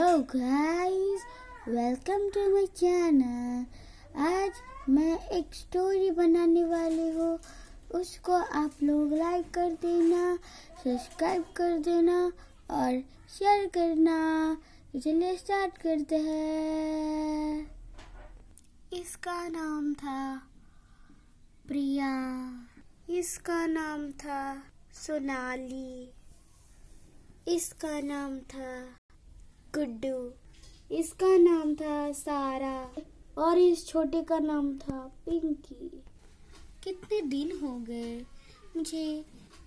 Hello guys, welcome to my channel. आज मैं एक स्टोरी बनाने वाली हूँ। उसको आप लोग लाइक कर देना, सब्सक्राइब कर देना और शेयर करना। चलिए स्टार्ट करते हैं। इसका नाम था प्रिया। इसका नाम था सोनाली। इसका नाम था गुड्डू। इसका नाम था सारा और इस छोटे का नाम था पिंकी। कितने दिन हो गए मुझे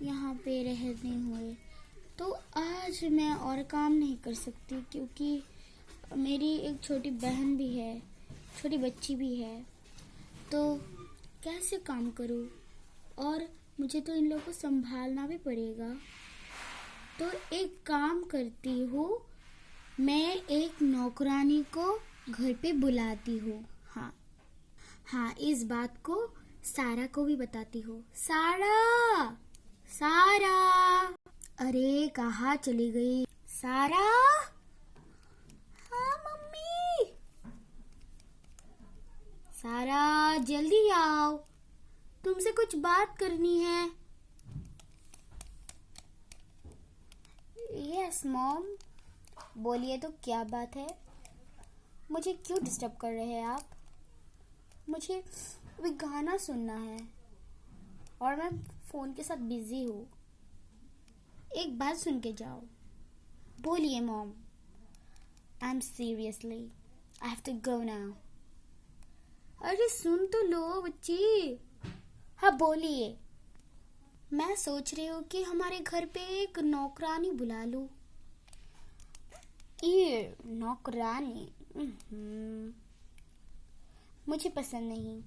यहाँ पे रहने हुए, तो आज मैं और काम नहीं कर सकती क्योंकि मेरी एक छोटी बहन भी है, छोटी बच्ची भी है। तो कैसे काम करूँ और मुझे तो इन लोगों को संभालना भी पड़ेगा। तो एक काम करती हूँ, मैं एक नौकरानी को घर पे बुलाती हूँ। हाँ, इस बात को सारा को भी बताती हूँ। सारा, सारा, अरे कहाँ चली गई सारा? हाँ मम्मी। सारा जल्दी आओ, तुमसे कुछ बात करनी है। यस मॉम, बोलिए तो क्या बात है? मुझे क्यों डिस्टर्ब कर रहे हैं आप? मुझे अभी गाना सुनना है और मैं फ़ोन के साथ बिजी हूँ। एक बात सुन के जाओ। बोलिए mom. I am seriously, I have to go now. अरे सुन तो लो बच्ची। हाँ बोलिए। मैं सोच रही हूँ कि हमारे घर पे एक नौकरानी बुला लूँ। ये नौकरानी मुझे पसंद नहीं।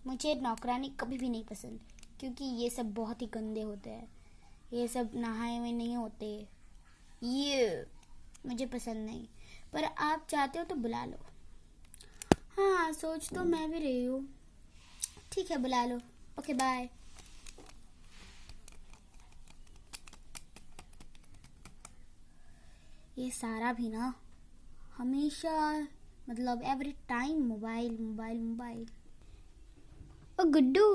मुझे नौकरानी कभी भी नहीं पसंद क्योंकि ये सब बहुत ही गंदे होते हैं। ये सब नहाए हुए नहीं होते। ये मुझे पसंद नहीं, पर आप चाहते हो तो बुला लो। हाँ, सोच तो मैं भी रही हूँ। ठीक है, बुला लो। Okay bye. ये सारा भी ना हमेशा, मतलब every time mobile mobile mobile. ओ गुड्डू।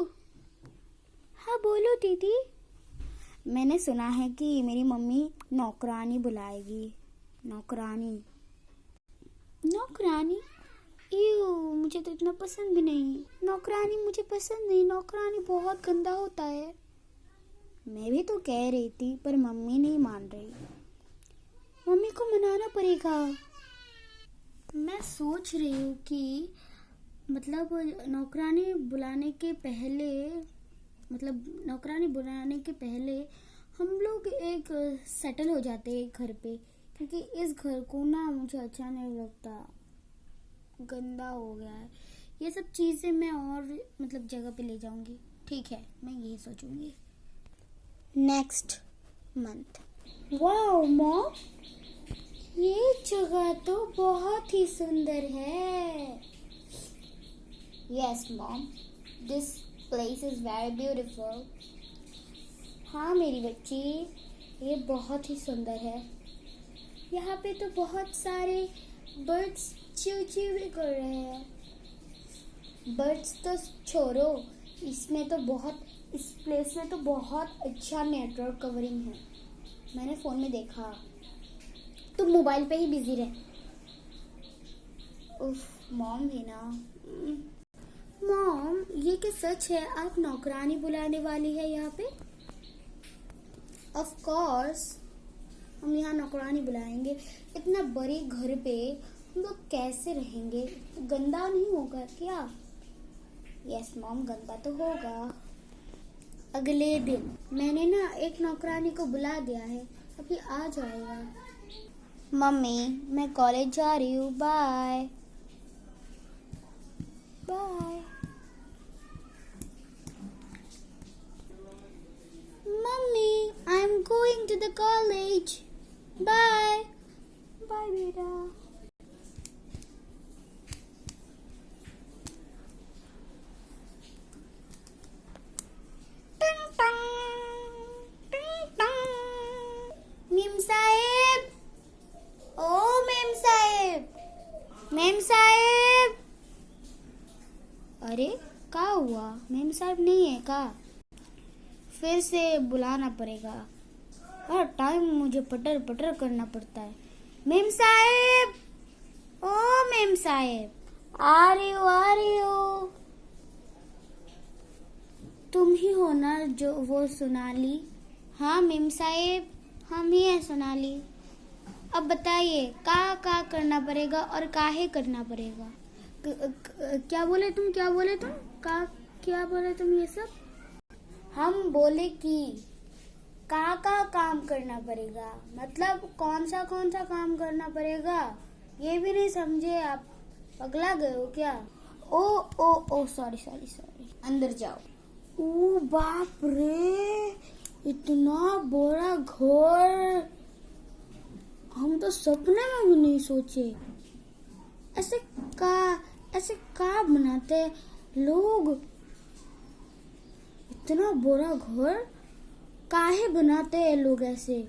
हाँ बोलो दीदी। मैंने सुना है कि मेरी मम्मी नौकरानी बुलाएगी। नौकरानी? नौकरानी? मुझे तो इतना पसंद भी नहीं। नौकरानी मुझे पसंद नहीं। नौकरानी बहुत गंदा होता है। मैं भी तो कह रही थी पर मम्मी नहीं मान रही। मम्मी को मनाना पड़ेगा। मैं सोच रही हूँ कि मतलब नौकरानी बुलाने के पहले हम लोग एक सेटल हो जाते हैं घर पे, क्योंकि इस घर को ना मुझे अच्छा नहीं लगता। गंदा हो गया है। ये सब चीज़ें मैं और मतलब जगह पे ले जाऊंगी। ठीक है, मैं यही सोचूंगी। Next month. वाओ मॉम, ये जगह तो बहुत ही सुंदर है। Yes mom, this place is very beautiful. हाँ मेरी बच्ची, ये बहुत ही सुंदर है। यहाँ पे तो बहुत सारे बर्ड्स चिव चिव भी कर रहे हैं। बर्ड्स तो छोड़ो, इस प्लेस में तो बहुत अच्छा नेटवर्क कवरिंग है। मैंने फ़ोन में देखा। तुम मोबाइल पे ही बिजी रहे। उफ, मॉम भी ना। मॉम, ये क्या सच है? आप नौकरानी बुलाने वाली है यहाँ पे? ऑफ कोर्स, हम यहाँ नौकरानी बुलाएंगे। इतना बड़े घर पे हम लोग कैसे रहेंगे? गंदा नहीं होगा क्या? यस मॉम, गंदा तो होगा। अगले दिन मैंने ना एक नौकरानी को बुला दिया है, अभी आ जाएगा। मम्मी, मैं कॉलेज जा रही हूँ। Bye bye. मम्मी, I am going to the college. Bye bye बेटा। मीम साहेब, ओ मीम साहेब। मेम साहब, अरे क्या हुआ? मेम साहब नहीं है का? फिर से बुलाना पड़ेगा। हर टाइम मुझे पटर पटर करना पड़ता है। मेम साहब, ओ मेम साहब, आ रही हो आ रही हो। तुम ही हो ना जो वो सोनाली? हाँ मेम साहब, हम ही हैं सोनाली। अब बताइए का करना पड़ेगा और काहे करना पड़ेगा? क्या बोले तुम? क्या बोले तुम ये सब? हम बोले कि का काम करना पड़ेगा, मतलब कौन सा काम करना पड़ेगा, ये भी नहीं समझे आप? पगला गए हो क्या? ओ सॉरी, अंदर जाओ। ओ बाप रे, इतना बड़ा घर हम तो सपने में भी नहीं सोचे। ऐसे का बनाते लोग? इतना बड़ा घर काहे बनाते हैं लोग ऐसे?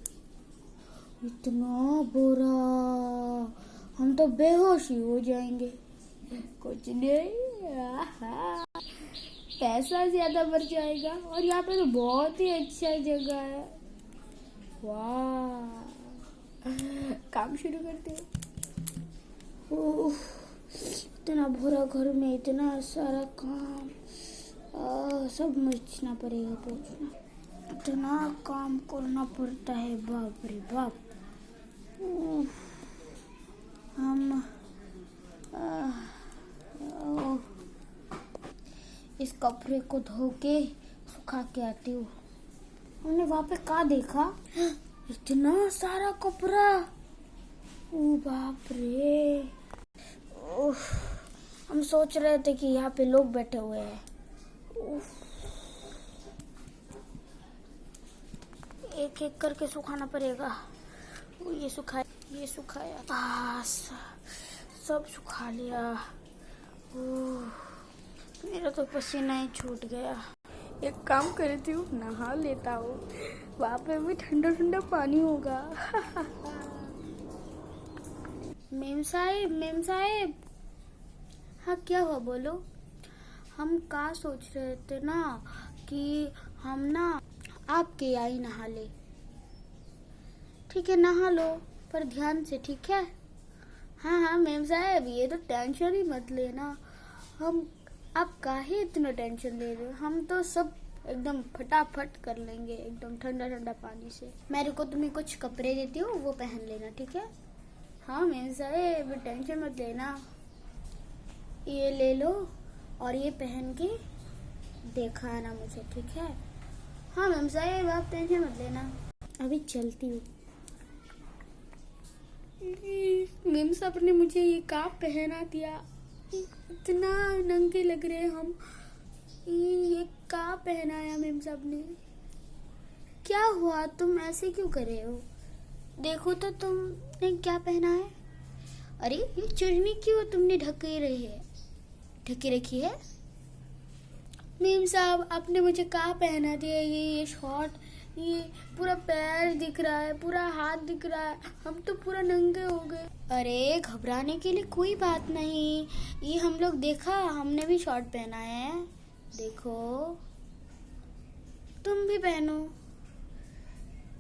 इतना बड़ा, हम तो बेहोश ही हो जाएंगे। कुछ नहीं, पैसा ज्यादा बढ़ जाएगा। और यहाँ पे तो बहुत ही अच्छा जगह है। वाह, काम शुरू करते हो। इतना बड़ा घर में इतना सारा काम, सब मचना पड़ेगा, पहुंचना। इतना काम करना पड़ता है, बाप रे बाप। हम इस कपड़े को धो के सुखा के आती हूँ। हमने वहाँ पे क्या देखा? इतना सारा कपड़ा, ओ बाप रे। हम सोच रहे थे कि यहाँ पे लोग बैठे हुए हैं। एक एक करके सुखाना पड़ेगा। ये सुखाया, बस सब सुखा लिया। मेरा तो पसीना ही छूट गया। एक काम करती हूँ, नहा लेता हूँ, वहाँ पे भी ठंडा ठंडा पानी होगा। मेम साहिब, हाँ क्या हुआ बोलो? हम का सोच रहे थे ना कि हम ना आपके यहाँ ही नहा ले। ठीक है नहा लो, पर ध्यान से, ठीक है? हाँ मेम साहब, ये तो टेंशन ही मत लेना। आप काहे इतना टेंशन ले रहे हो? हम तो सब एकदम फटाफट कर लेंगे, एकदम ठंडा ठंडा पानी से। मेरे को तुम्हें कुछ कपड़े देती हूँ, वो पहन लेना, ठीक है? हाँ मेम साहब, टेंशन मत लेना। ये ले लो और ये पहन के दिखाना मुझे, ठीक है? हाँ मेम साहब, आप टेंशन मत लेना, अभी चलती हूँ। मेम साहब ने मुझे ये काप पहना दिया, इतना नंगे लग रहे हम। ये काप पहनाया मेम साहब ने। क्या हुआ, तुम ऐसे क्यों कर रहे हो? देखो तो तुमने क्या पहना है। अरे ये चुन्नी क्यों तुमने ढकी रखी है? मेम साहब, आपने मुझे क्या पहना दिया? ये शॉर्ट, ये पूरा पैर दिख रहा है, पूरा हाथ दिख रहा है, हम तो पूरा नंगे हो गए। अरे घबराने के लिए कोई बात नहीं, ये हम लोग देखा, हमने भी शॉर्ट पहना है। देखो तुम भी पहनो।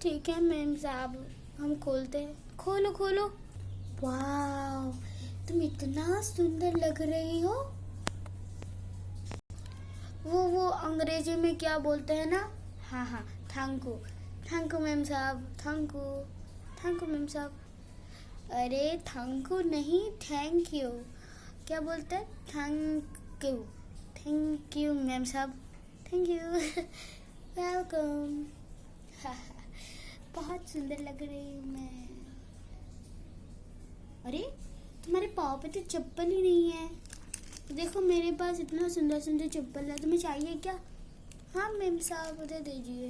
ठीक है मेम साहब, हम खोलते हैं। खोलो। वाह, तुम इतना सुंदर लग रही हो। वो अंग्रेजी में क्या बोलते हैं ना? हाँ, थैंक यू मैम साहब, थैंक यू मैम साहब। अरे थैंक यू नहीं, थैंक यू। क्या बोलते हैं? थैंक यू मैम साहब, थैंक यू। वेलकम। बहुत सुंदर लग रही हूँ मैं। अरे तुम्हारे पाँव पे तो चप्पल ही नहीं है। देखो मेरे पास इतना सुंदर चप्पल है, तुम्हें चाहिए क्या? हाँ मेम साहब, दे दीजिए।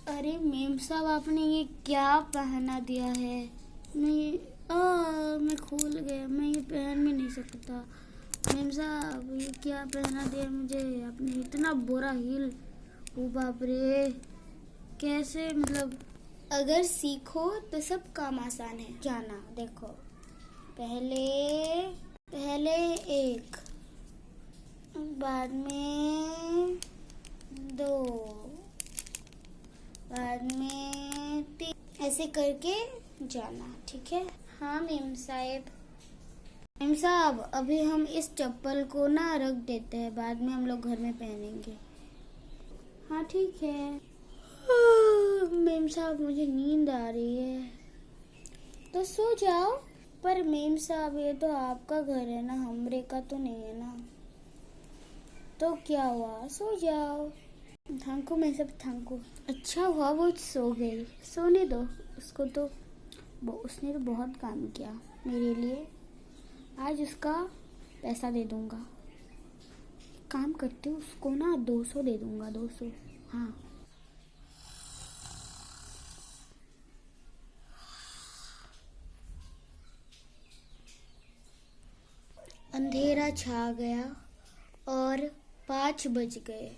अरे मेम साहब, आपने ये क्या पहना दिया है? मैं खोल गया, मैं ये पहन भी नहीं सकता। मेम साहब, ये क्या पहना दिया मुझे आपने? इतना बुरा हील, ओ बाप रे, कैसे? मतलब अगर सीखो तो सब काम आसान है। जाना, देखो पहले पहले 1, बाद में 2, बाद में 3, ऐसे करके जाना, ठीक है? हाँ मेम साहब। मेम साहब, अभी हम इस चप्पल को ना रख देते हैं, बाद में हम लोग घर में पहनेंगे। हाँ ठीक है। मेम साहब, मुझे नींद आ रही है, तो सो जाओ। पर मेम साहब, ये तो आपका घर है ना, हमरे का तो नहीं है ना। तो क्या हुआ, सो जाओ। थैंक यू मैं सब, थैंक यू। अच्छा हुआ वो सो गई, सोने दो उसको, तो उसने तो बहुत काम किया मेरे लिए। आज उसका पैसा दे दूंगा। काम करते उसको ना 200 दे दूंगा, 200। हाँ अंधेरा छा गया और 5 बज गए।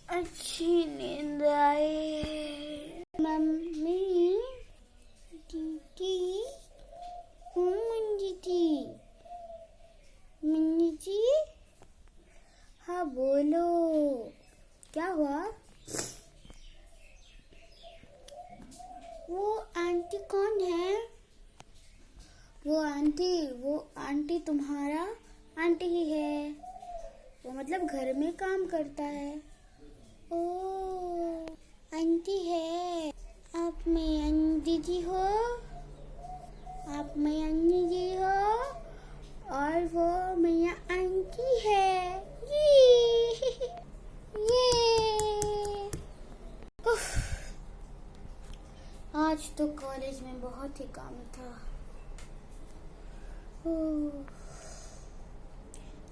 अच्छी नींद आई। मम्मी, दीदी, मिन्नी जी, हाँ बोलो, क्या हुआ? वो आंटी कौन है? वो आंटी तुम्हारा आंटी ही है। वो मतलब घर में काम करता है। ओ, आंटी है। आप मैं दीदी हो, आप मैं जी हो, और वो मैया आंटी है। ये उफ, आज तो कॉलेज में बहुत ही काम था।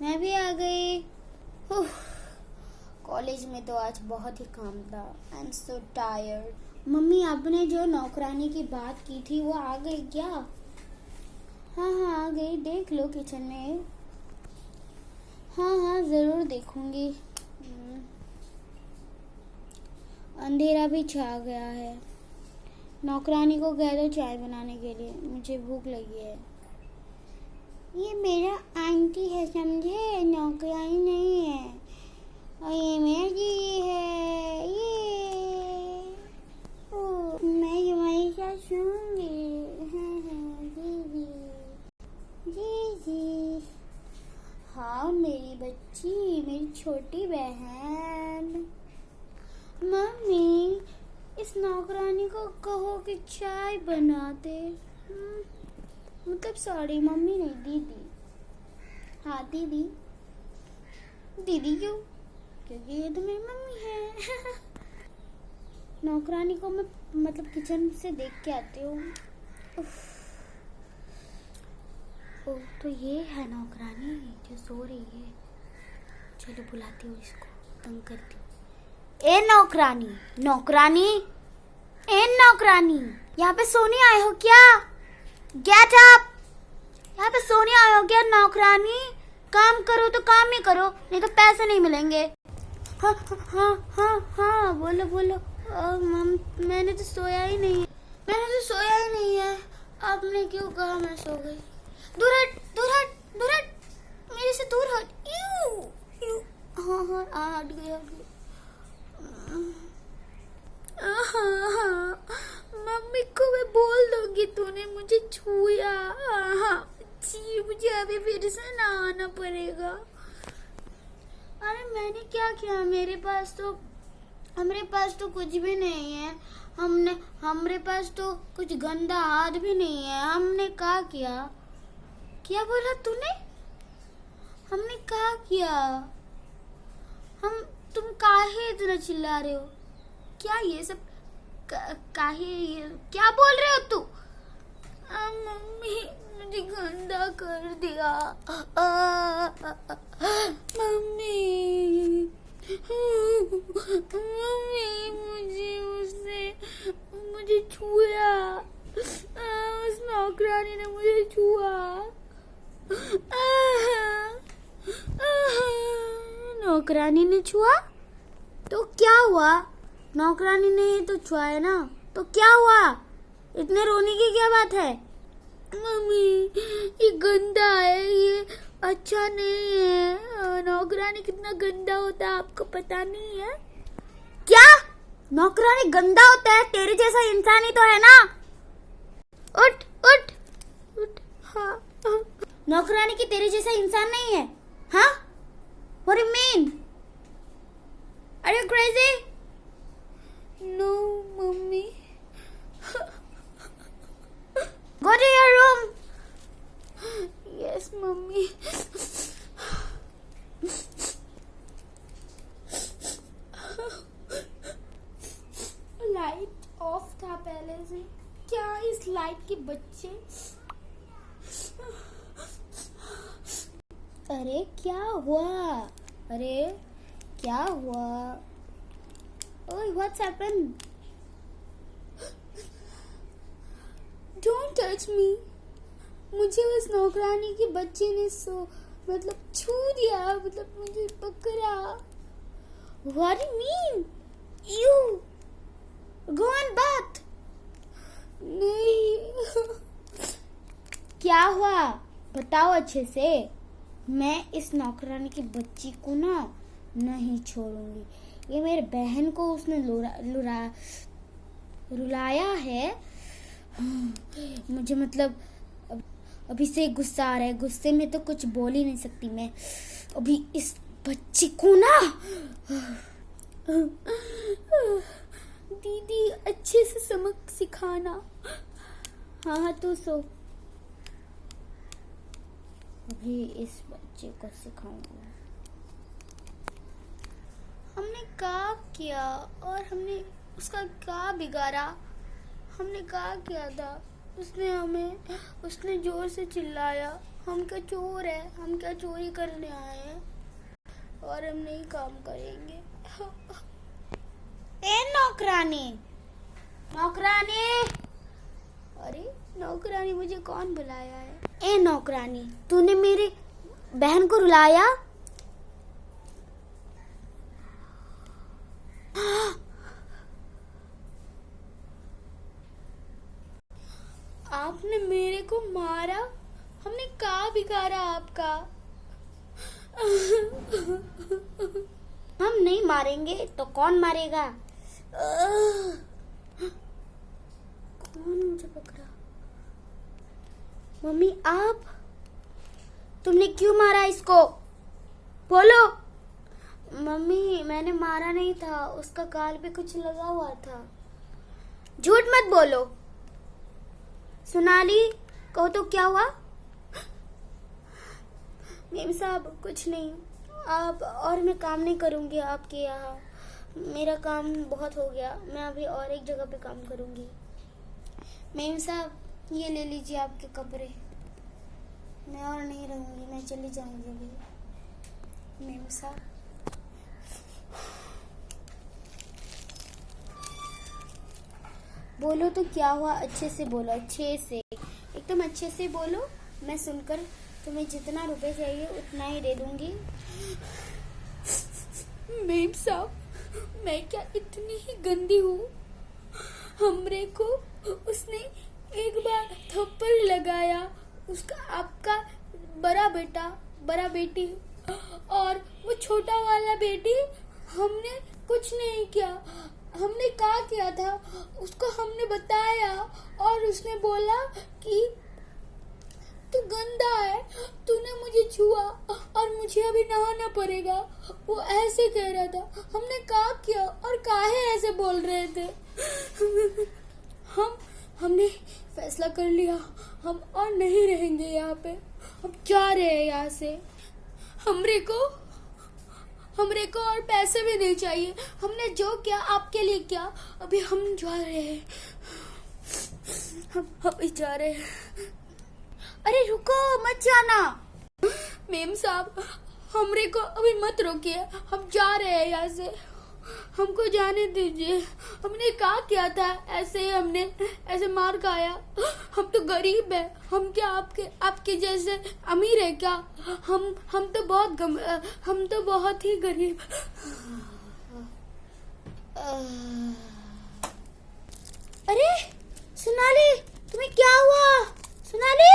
मैं भी आ गई। कॉलेज में तो आज बहुत ही काम था। I am so tired. Mummy, आपने जो नौकरानी की बात की थी वो आ गई क्या? हाँ आ गई, देख लो किचन में। हाँ जरूर देखूंगी। अंधेरा भी छा गया है। नौकरानी को कह दो चाय बनाने के लिए, मुझे भूख लगी है। ये मेरा आंटी है, समझे? नौकरानी नहीं है। और ये मेरा जी है। ये मैं तुम्हारे साथ सोऊंगी। जी। हाँ मेरी बच्ची, मेरी छोटी बहन। मम्मी, इस नौकरानी को कहो कि चाय बना दे। मतलब सॉरी मम्मी नहीं, दीदी। हाँ दीदी। दीदी क्यों? क्योंकि ये तो मेरी मम्मी है। नौकरानी को मैं मतलब किचन से देख के आती हूँ। ओह, तो ये है नौकरानी जो सो रही है। चलो बुलाती हूँ इसको, तंग करती हूँ। ए नौकरानी, नौकरानी, ए नौकरानी, यहाँ पे सोने आए हो क्या? Get up! यहाँ पे सोने आए हो क्या नौकरानी? काम करो तो काम ही करो, नहीं तो पैसे नहीं मिलेंगे। हाँ बोलो बोलो। मैंने तो सोया ही नहीं है। आपने क्यों कहा मैं सो गई? दूर हट, मेरे से दूर हट। हाँ हट गई। मम्मी को मैं बोल दूंगी तूने मुझे छुआ। मुझे अभी फिर से नहाना पड़ेगा। अरे मैंने क्या किया? हमारे पास तो कुछ भी नहीं है। हमारे पास तो कुछ गंदा हाथ भी नहीं है। हमने क्या किया? क्या बोला तूने? हमने क्या किया? तुम काहे इतना चिल्ला रहे हो? क्या ये सब क्या बोल रहे हो तू? मम्मी मुझे गंदा कर दिया। मम्मी मुझे छुआ। उस नौकरानी ने मुझे छुआ। नौकरानी ने छुआ तो क्या हुआ? नौकरानी ने तो छुआ है ना, तो क्या हुआ? इतने रोने की क्या बात है? मम्मी ये गंदा है, ये अच्छा नहीं है। नौकरानी कितना गंदा होता है आपको पता नहीं है क्या? नौकरानी गंदा होता है? तेरे जैसा इंसान ही तो है ना। उठ उठ उठ। हाँ, नौकरानी की तेरे जैसा इंसान नहीं है। हाँ, what do you mean? Are you crazy? No, mummy. Go to your room. Yes, mummy. Light of था पहले से। क्या इस लाइट के बच्चे? अरे क्या हुआ? अरे क्या हुआ? Oh, what's happened? Don't touch me. मुझे उस नौकरानी के बच्चे ने छू दिया, मुझे पकड़ा। What do you mean? You go and bath. नहीं। क्या हुआ बताओ अच्छे से। मैं इस नौकरानी की बच्ची को ना नहीं छोड़ूंगी। ये मेरे बहन को उसने रुलाया है। मुझे अभी से गुस्सा आ रहा है। गुस्से में तो कुछ बोल ही नहीं सकती मैं। अभी इस बच्ची को ना। दीदी अच्छे से सबक सिखाना। हाँ तू सो। अभी इस बच्चे को सिखाऊंगा। हमने क्या किया और हमने उसका क्या बिगाड़ा? हमने क्या किया था? उसने जोर से चिल्लाया। हम क्या चोर है? हम क्या चोरी करने आए हैं? और हम नहीं काम करेंगे। ए नौकरानी, नौकरानी। अरे नौकरानी, मुझे कौन बुलाया है? ए नौकरानी, तूने मेरी बहन को रुलाया? आपने मेरे को मारा? हमने क्या बिगाड़ा आपका? हम नहीं मारेंगे तो कौन मारेगा? कौन मुझे पकड़ा? मम्मी आप? तुमने क्यों मारा इसको? बोलो। मम्मी मैंने मारा नहीं था, उसका गाल पे कुछ लगा हुआ था। झूठ मत बोलो। सोनाली कहो तो क्या हुआ? मेम साहब कुछ नहीं। आप और मैं काम नहीं करूंगी आपके यहाँ। मेरा काम बहुत हो गया। मैं अभी और एक जगह पे काम करूंगी। मेम साहब ये ले लीजिए आपके कपड़े। मैं और नहीं रहूंगी, मैं चली जाऊंगी अभी। मेम साहब बोलो तो क्या हुआ? अच्छे से बोलो, अच्छे से, एकदम अच्छे से बोलो। मैं सुनकर तुम्हें जितना रुपए चाहिए उतना ही दे दूंगी। मेम साहब मैं क्या इतनी ही गंदी हूँ? हमरे को उसने एक बार थप्पड़ लगाया, उसका आपका बड़ा बेटा, बड़ा बेटी और वो छोटा वाला बेटी। हमने कुछ नहीं किया। हमने क्या किया था उसको हमने बताया और उसने बोला कि तू गंदा है, तूने मुझे छुआ और मुझे अभी नहाना पड़ेगा। वो ऐसे कह रहा था। हमने क्या किया और काहे ऐसे बोल रहे थे? हमने फैसला कर लिया, हम और नहीं रहेंगे यहाँ पे। हम जा रहे हैं यहाँ से। हमरे को और पैसे भी नहीं चाहिए। हमने जो किया आपके लिए किया। अभी हम जा रहे हैं। हम अभी जा रहे हैं। अरे रुको मत जाना। मेम साहब हमरे को अभी मत रोकिए। हम जा रहे हैं यहाँ से। हमको जाने दीजिए। हमने क्या किया था? हमने ऐसे मार खाया। हम तो गरीब है। हम क्या आपके जैसे अमीर है क्या? हम तो बहुत ही गरीब। अरे सोनाली तुम्हें क्या हुआ? सोनाली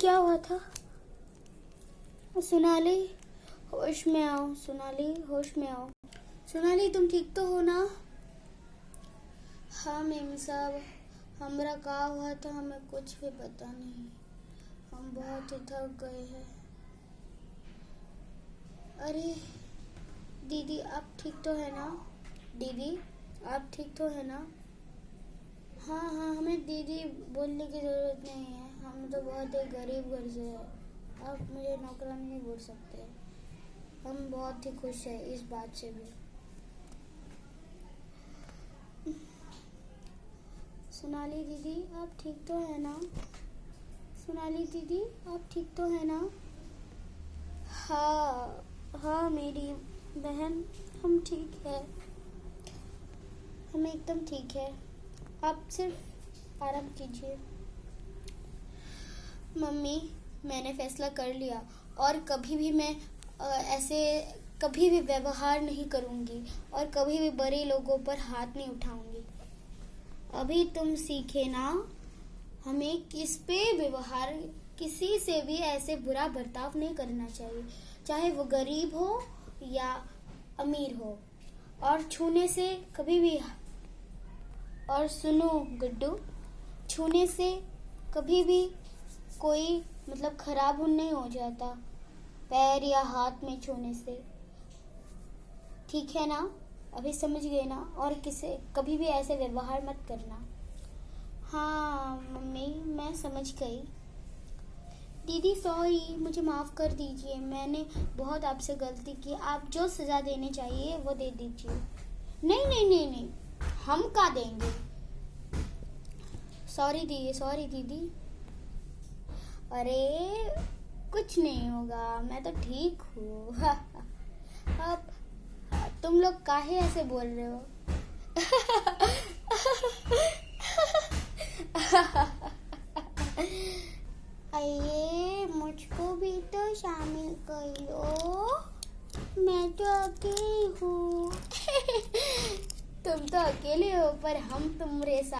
क्या हुआ था? सोनाली, होश में आओ। सोनाली, होश में आओ। सोनाली, तुम ठीक तो हो ना? हाँ मेम साहब, हमरा का हुआ था हमें कुछ भी पता नहीं। हम बहुत ही थक गए हैं। अरे दीदी, आप ठीक तो है ना? दीदी, आप ठीक तो है ना? हाँ हाँ, हमें दीदी बोलने की ज़रूरत नहीं है। हम तो बहुत ही गरीब घर से हैं। आप मुझे नौकरानी नहीं बोल सकते। हम बहुत ही खुश हैं इस बात से भी। सोनाली दीदी, आप ठीक तो है ना? सोनाली दीदी, आप ठीक तो है ना? हाँ हाँ मेरी बहन, हम ठीक है। हम एकदम ठीक है। आप सिर्फ आराम कीजिए। मम्मी, मैंने फैसला कर लिया और कभी भी मैं ऐसे कभी भी व्यवहार नहीं करूँगी और कभी भी बड़े लोगों पर हाथ नहीं उठाऊँगी। अभी तुम सीखे ना, हमें किसी से भी ऐसे बुरा बर्ताव नहीं करना चाहिए, चाहे वो गरीब हो या अमीर हो। और छूने से कभी भी, और सुनो गुड्डू, छूने से कभी भी कोई मतलब खराब नहीं हो जाता, पैर या हाथ में छूने से। ठीक है ना? अभी समझ गए ना? और कभी भी ऐसे व्यवहार मत करना। हाँ मम्मी, मैं समझ गई। दीदी सॉरी, मुझे माफ़ कर दीजिए, मैंने बहुत आपसे गलती की। आप जो सज़ा देनी चाहिए वो दे दीजिए। नहीं नहीं नहीं नहीं, हम का देंगे। सॉरी दीदी। अरे कुछ नहीं होगा, मैं तो ठीक हूँ। अब तुम लोग काहे ऐसे बोल रहे हो? आइए, मुझको भी तो शामिल कर लो, मैं तो अकेली हूँ। तुम तो अकेले हो, पर हम तुम्हारे साथ